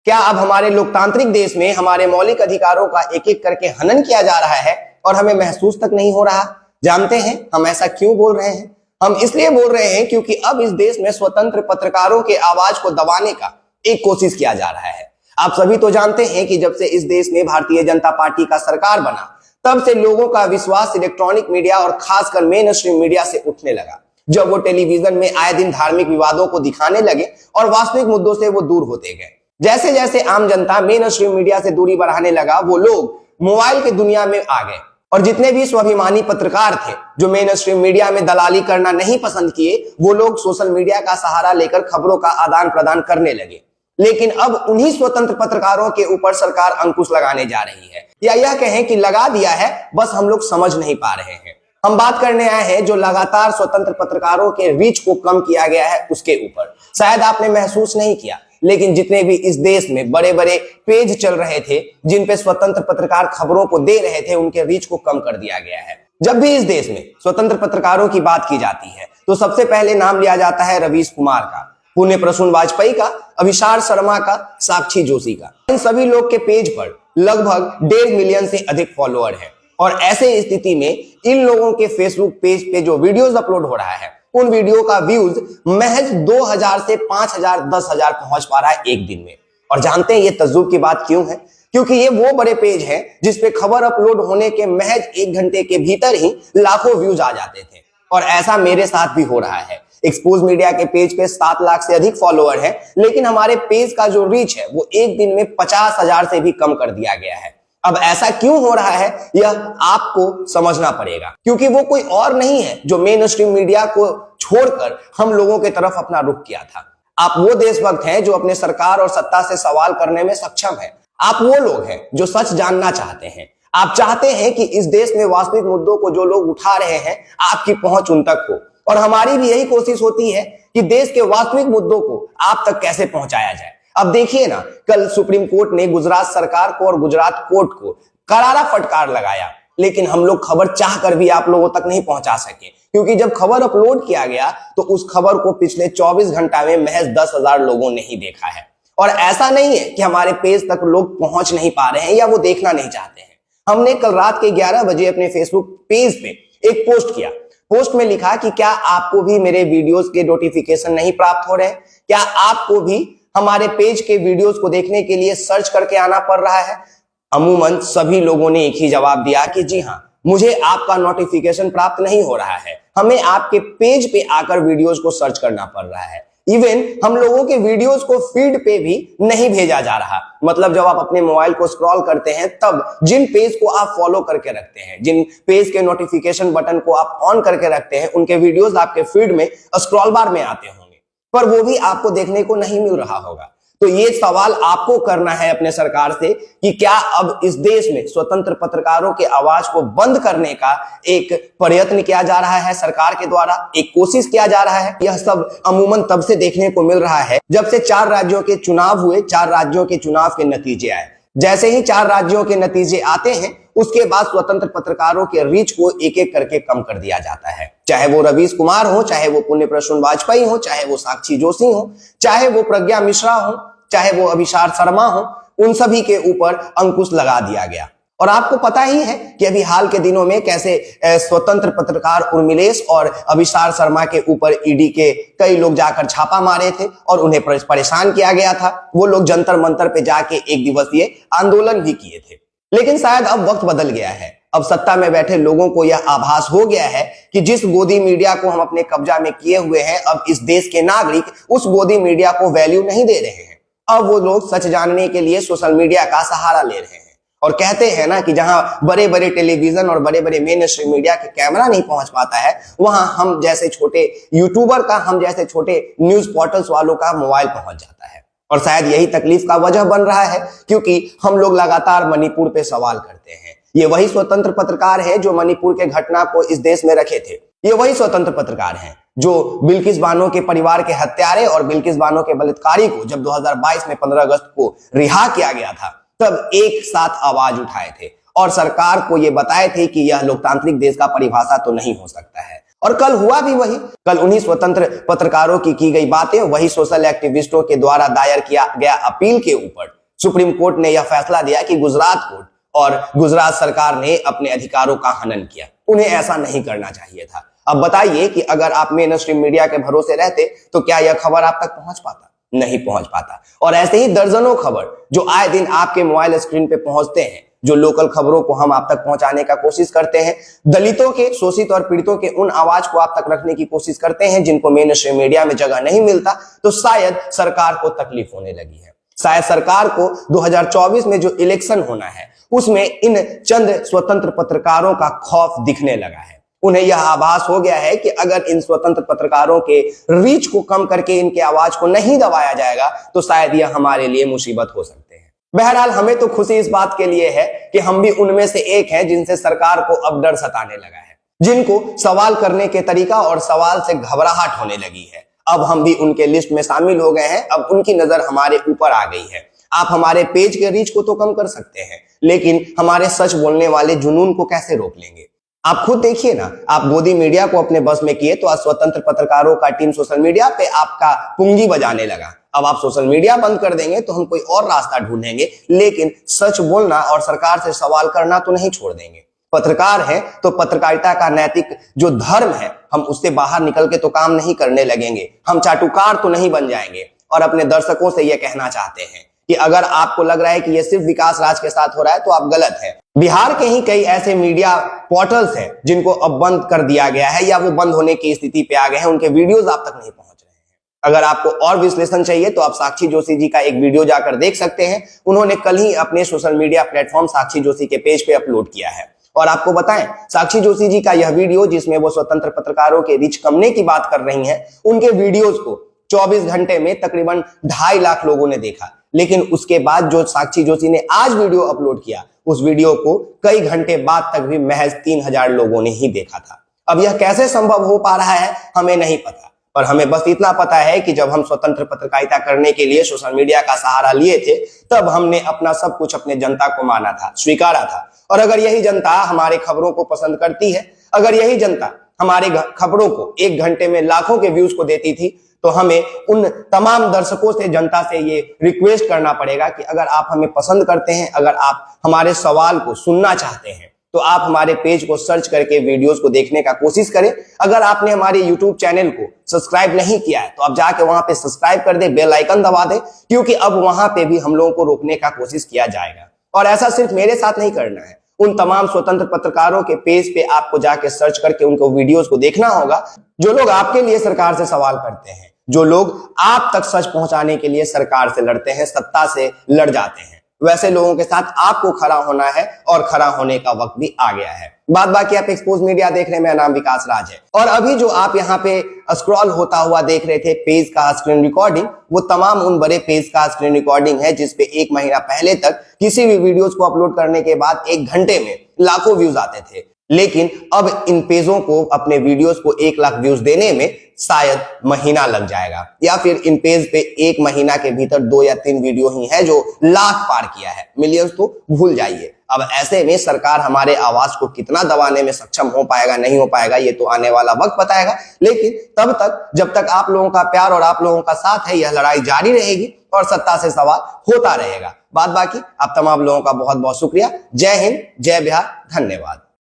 क्या अब हमारे लोकतांत्रिक देश में हमारे मौलिक अधिकारों का एक एक करके हनन किया जा रहा है और हमें महसूस तक नहीं हो रहा? जानते हैं हम ऐसा क्यों बोल रहे हैं? हम इसलिए बोल रहे हैं क्योंकि अब इस देश में स्वतंत्र पत्रकारों के आवाज को दबाने का एक कोशिश किया जा रहा है। आप सभी तो जानते हैं कि जब से इस देश में भारतीय जनता पार्टी का सरकार बना, तब से लोगों का विश्वास इलेक्ट्रॉनिक मीडिया और खासकर मेन स्ट्रीम मीडिया से उठने लगा। जब वो टेलीविजन में आए दिन धार्मिक विवादों को दिखाने लगे और वास्तविक मुद्दों से वो दूर होते गए। जैसे जैसे आम जनता मेन स्ट्रीम मीडिया से दूरी बढ़ाने लगा, वो लोग मोबाइल की दुनिया में आ गए और जितने भी स्वाभिमानी पत्रकार थे जो मेन स्ट्रीम मीडिया में दलाली करना नहीं पसंद किए, वो लोग सोशल मीडिया का सहारा लेकर खबरों का आदान प्रदान करने लगे। लेकिन अब उन्हीं स्वतंत्र पत्रकारों के ऊपर सरकार अंकुश लगाने जा रही है, या यह कहें कि लगा दिया है, बस हम लोग समझ नहीं पा रहे हैं। हम बात करने आए हैं जो लगातार स्वतंत्र पत्रकारों के रीच को कम किया गया है उसके ऊपर। शायद आपने महसूस नहीं किया, लेकिन जितने भी इस देश में बड़े बड़े पेज चल रहे थे जिन पे स्वतंत्र पत्रकार खबरों को दे रहे थे, उनके रीच को कम कर दिया गया है। जब भी इस देश में स्वतंत्र पत्रकारों की बात की जाती है तो सबसे पहले नाम लिया जाता है रवीश कुमार का, पुण्य प्रसून वाजपेयी का, अभिषार शर्मा का, साक्षी जोशी का। इन सभी लोग के पेज पर लगभग 1.5 मिलियन से अधिक फॉलोअर हैं और ऐसे स्थिति में इन लोगों के फेसबुक पेज पे जो वीडियोस अपलोड हो रहा है, उन वीडियो का व्यूज महज 2000 से 5000 10,000 पहुंच पा रहा है एक दिन में। और जानते हैं ये तज्जुब की बात क्यों है? क्योंकि ये वो बड़े पेज हैं जिसपे खबर अपलोड होने के महज 1 घंटे के भीतर ही लाखों व्यूज आ जाते थे। और ऐसा मेरे साथ भी हो रहा है। एक्सपोज मीडिया के पेज पे 7 लाख से अधिक फॉलोअर है, लेकिन हमारे पेज का जो रीच है वो एक दिन में 50,000 से भी कम कर दिया गया है। अब ऐसा क्यों हो रहा है यह आपको समझना पड़ेगा, क्योंकि वो कोई और नहीं है जो मेन स्ट्रीम मीडिया को छोड़कर हम लोगों की तरफ अपना रुख किया था। आप वो देशभक्त हैं जो अपने सरकार और सत्ता से सवाल करने में सक्षम है। आप वो लोग हैं जो सच जानना चाहते हैं। आप चाहते हैं कि इस देश में वास्तविक मुद्दों को जो लोग उठा रहे हैं आपकी पहुंच उन तक हो। और हमारी भी यही कोशिश होती है कि देश के वास्तविक मुद्दों को आप तक कैसे पहुंचाया जाए। अब देखिए ना, कल सुप्रीम कोर्ट ने गुजरात सरकार को और गुजरात कोर्ट को करारा फटकार लगाया, लेकिन हम लोग खबर चाह कर भी आप लोगों तक नहीं पहुंचा सके, क्योंकि जब खबर अपलोड किया गया तो उस खबर को पिछले 24 घंटा में महज 10,000 लोगों ने ही देखा है। और ऐसा नहीं है कि हमारे पेज तक लोग पहुंच नहीं पा रहे हैं या वो देखना नहीं चाहते हैं। हमने कल रात के 11 बजे अपने फेसबुक पेज पे एक पोस्ट किया। पोस्ट में लिखा कि क्या आपको भी मेरे वीडियोस के नोटिफिकेशन नहीं प्राप्त हो रहे हैं? क्या आपको भी हमारे पेज के वीडियोस को देखने के लिए सर्च करके आना पड़ रहा है? अमूमन सभी लोगों ने एक ही जवाब दिया कि जी हाँ, मुझे आपका नोटिफिकेशन प्राप्त नहीं हो रहा है, हमें आपके पेज पे आकर वीडियोस को सर्च करना पड़ रहा है। इवन हम लोगों के वीडियोस को फीड पे भी नहीं भेजा जा रहा। मतलब जब आप अपने मोबाइल को स्क्रॉल करते हैं तब जिन पेज को आप फॉलो करके रखते हैं, जिन पेज के नोटिफिकेशन बटन को आप ऑन करके रखते हैं, उनके वीडियोस आपके फीड में स्क्रॉल बार में आते होंगे, पर वो भी आपको देखने को नहीं मिल रहा होगा। तो ये सवाल आपको करना है अपने सरकार से कि क्या अब इस देश में स्वतंत्र पत्रकारों के आवाज को बंद करने का एक प्रयत्न किया जा रहा है, सरकार के द्वारा एक कोशिश किया जा रहा है। यह सब अमूमन तब से देखने को मिल रहा है जब से 4 राज्यों के चुनाव हुए, 4 राज्यों के चुनाव के नतीजे आए। जैसे ही 4 राज्यों के नतीजे आते हैं, उसके बाद स्वतंत्र पत्रकारों के रीच को एक एक करके कम कर दिया जाता है। चाहे वो रवीश कुमार हो, चाहे वो पुण्य प्रसून वाजपेयी हो, चाहे वो साक्षी जोशी हो, चाहे वो प्रज्ञा मिश्रा हो, चाहे वो अभिषार शर्मा हो, उन सभी के ऊपर अंकुश लगा दिया गया। और आपको पता ही है कि अभी हाल के दिनों में कैसे स्वतंत्र पत्रकार उर्मिलेश और अभिषार शर्मा के ऊपर ईडी के कई लोग जाकर छापा मारे थे और उन्हें परेशान किया गया था। वो लोग जंतर मंतर पे जाके 1 दिवसीय आंदोलन भी किए थे। लेकिन शायद अब वक्त बदल गया है। अब सत्ता में बैठे लोगों को यह आभास हो गया है कि जिस गोदी मीडिया को हम अपने कब्जा में किए हुए हैं, अब इस देश के नागरिक उस गोदी मीडिया को वैल्यू नहीं दे रहे हैं। अब वो लोग सच जानने के लिए सोशल मीडिया का सहारा ले रहे हैं। और कहते हैं ना कि जहां बड़े बड़े टेलीविजन और बड़े बड़े मेन स्ट्रीम मीडिया के कैमरा नहीं पहुंच पाता है, वहां हम जैसे छोटे यूट्यूबर का, हम जैसे छोटे न्यूज पोर्टल्स वालों का मोबाइल पहुंच जाता है। और शायद यही तकलीफ का वजह बन रहा है, क्योंकि हम लोग लगातार मणिपुर पे सवाल करते हैं। ये वही स्वतंत्र पत्रकार है जो मणिपुर के घटना को इस देश में रखे थे। ये वही स्वतंत्र पत्रकार हैं जो बिल्किस बानो के परिवार के हत्यारे और बिल्किस बानो के बलात्कारी को जब 2022 में 15 अगस्त को रिहा किया गया था, तब एक साथ आवाज उठाए थे और सरकार को यह बताए थे कि यह लोकतांत्रिक देश का परिभाषा तो नहीं हो सकता है। और कल हुआ भी वही। कल उन्हीं स्वतंत्र पत्रकारों की गई बातें, वही सोशल एक्टिविस्टों के द्वारा दायर किया गया अपील के ऊपर सुप्रीम कोर्ट ने यह फैसला दिया कि गुजरात कोर्ट और गुजरात सरकार ने अपने अधिकारों का हनन किया। उन्हें ऐसा नहीं करना चाहिए था। अब बताइए कि अगर आप मेन स्ट्रीम मीडिया के भरोसे रहते तो क्या यह खबर आप तक पहुंच पाता? नहीं पहुंच पाता। और ऐसे ही दर्जनों खबर जो आए दिन आपके मोबाइल स्क्रीन पे पहुंचते हैं, जो लोकल खबरों को हम आप तक पहुंचाने का कोशिश करते हैं, दलितों के, शोषित और पीड़ितों के उन आवाज को आप तक रखने की कोशिश करते हैं जिनको मेन स्ट्रीम मीडिया में जगह नहीं मिलता, तो शायद सरकार को तकलीफ होने लगी है। शायद सरकार को 2024 में जो इलेक्शन होना है उसमें इन चंद स्वतंत्र पत्रकारों का खौफ दिखने लगा है। उन्हें यह आभास हो गया है कि अगर इन स्वतंत्र पत्रकारों के रीच को कम करके इनके आवाज को नहीं दबाया जाएगा तो शायद यह हमारे लिए मुसीबत हो सकते हैं। बहरहाल हमें तो खुशी इस बात के लिए है कि हम भी उनमें से एक हैं जिनसे सरकार को अब डर सताने लगा है, जिनको सवाल करने के तरीका और सवाल से घबराहट होने लगी है। अब हम भी उनके लिस्ट में शामिल हो गए हैं। अब उनकी नजर हमारे ऊपर आ गई है। आप हमारे पेज के रीच को तो कम कर सकते हैं, लेकिन हमारे सच बोलने वाले जुनून को कैसे रोक लेंगे? आप खुद देखिए ना, आप गोदी मीडिया को अपने बस में किए तो आज स्वतंत्र पत्रकारों का टीम सोशल मीडिया पे आपका पुंगी बजाने लगा। अब आप सोशल मीडिया बंद कर देंगे तो हम कोई और रास्ता ढूंढेंगे, लेकिन सच बोलना और सरकार से सवाल करना तो नहीं छोड़ देंगे। पत्रकार है तो पत्रकारिता का नैतिक जो धर्म है, हम उससे बाहर निकल के तो काम नहीं करने लगेंगे। हम चाटुकार तो नहीं बन जाएंगे। और अपने दर्शकों से यह कहना चाहते हैं कि अगर आपको लग रहा है कि यह सिर्फ विकास राज के साथ हो रहा है तो आप गलत हैं। बिहार के ही कई ऐसे मीडिया पोर्टल्स हैं जिनको अब बंद कर दिया गया है या वो बंद होने की स्थिति पे आ गए हैं। उनके वीडियोस आप तक नहीं पहुंच रहे हैं। अगर आपको और विश्लेषण चाहिए तो आप साक्षी जोशी जी का एक वीडियो जाकर देख सकते हैं। उन्होंने कल ही अपने सोशल मीडिया प्लेटफॉर्म साक्षी जोशी के पेज पे अपलोड किया है। और आपको बताएं, साक्षी जोशी जी का यह वीडियो जिसमें वो स्वतंत्र पत्रकारों के रीच कमने की बात कर रही हैं, उनके वीडियोस को 24 घंटे में तकरीबन 2.5 लाख लोगों ने देखा। लेकिन उसके बाद जो साक्षी जोशी ने आज वीडियो अपलोड किया, उस वीडियो को कई घंटे बाद तक भी महज 3000 लोगों ने ही देखा था। अब यह कैसे संभव हो पा रहा है हमें नहीं पता, और हमें बस इतना पता है कि जब हम स्वतंत्र पत्रकारिता करने के लिए सोशल मीडिया का सहारा लिए थे, तब हमने अपना सब कुछ अपने जनता को माना था, स्वीकारा था। और अगर यही जनता हमारे खबरों को पसंद करती है, अगर यही जनता हमारे खबरों को 1 घंटे में लाखों के व्यूज को देती थी, तो हमें उन तमाम दर्शकों से, जनता से ये रिक्वेस्ट करना पड़ेगा कि अगर आप हमें पसंद करते हैं, अगर आप हमारे सवाल को सुनना चाहते हैं, तो आप हमारे पेज को सर्च करके वीडियोस को देखने का कोशिश करें। अगर आपने हमारे YouTube चैनल को सब्सक्राइब नहीं किया है तो आप जाके वहां पे सब्सक्राइब कर दे, बेल आइकन दबा दे, क्योंकि अब वहां पे भी हम लोगों को रोकने का कोशिश किया जाएगा। और ऐसा सिर्फ मेरे साथ नहीं करना है, उन तमाम स्वतंत्र पत्रकारों के पेज पे आपको जाके सर्च करके उनको वीडियोस को देखना होगा, जो लोग आपके लिए सरकार से सवाल करते हैं, जो लोग आप तक सच पहुंचाने के लिए सरकार से लड़ते हैं, सत्ता से लड़ जाते हैं। वैसे लोगों के साथ आपको खड़ा होना है और खड़ा होने का वक्त भी आ गया है। बात बाकी आप एक्सपोज मीडिया देख रहे हैं, मेरा नाम विकास राज है। और अभी जो आप यहाँ पे स्क्रॉल होता हुआ देख रहे थे पेज का स्क्रीन रिकॉर्डिंग, वो तमाम उन बड़े पेज का स्क्रीन रिकॉर्डिंग है जिसपे 1 महीना पहले तक किसी भी वीडियोस को अपलोड करने के बाद 1 घंटे में लाखों व्यूज आते थे। लेकिन अब इन पेजों को अपने वीडियोस को 1 लाख व्यूज देने में शायद महीना लग जाएगा, या फिर इन पेज पे 1 महीना के भीतर 2 या 3 वीडियो ही है जो लाख पार किया है। मिलियंस तो भूल जाइए। अब ऐसे में सरकार हमारे आवाज को कितना दबाने में सक्षम हो पाएगा, नहीं हो पाएगा, ये तो आने वाला वक्त बताएगा। लेकिन तब तक, जब तक आप लोगों का प्यार और आप लोगों का साथ है, यह लड़ाई जारी रहेगी और सत्ता से सवाल होता रहेगा। बात बाकी आप तमाम लोगों का बहुत बहुत शुक्रिया। जय हिंद, जय बिहार, धन्यवाद।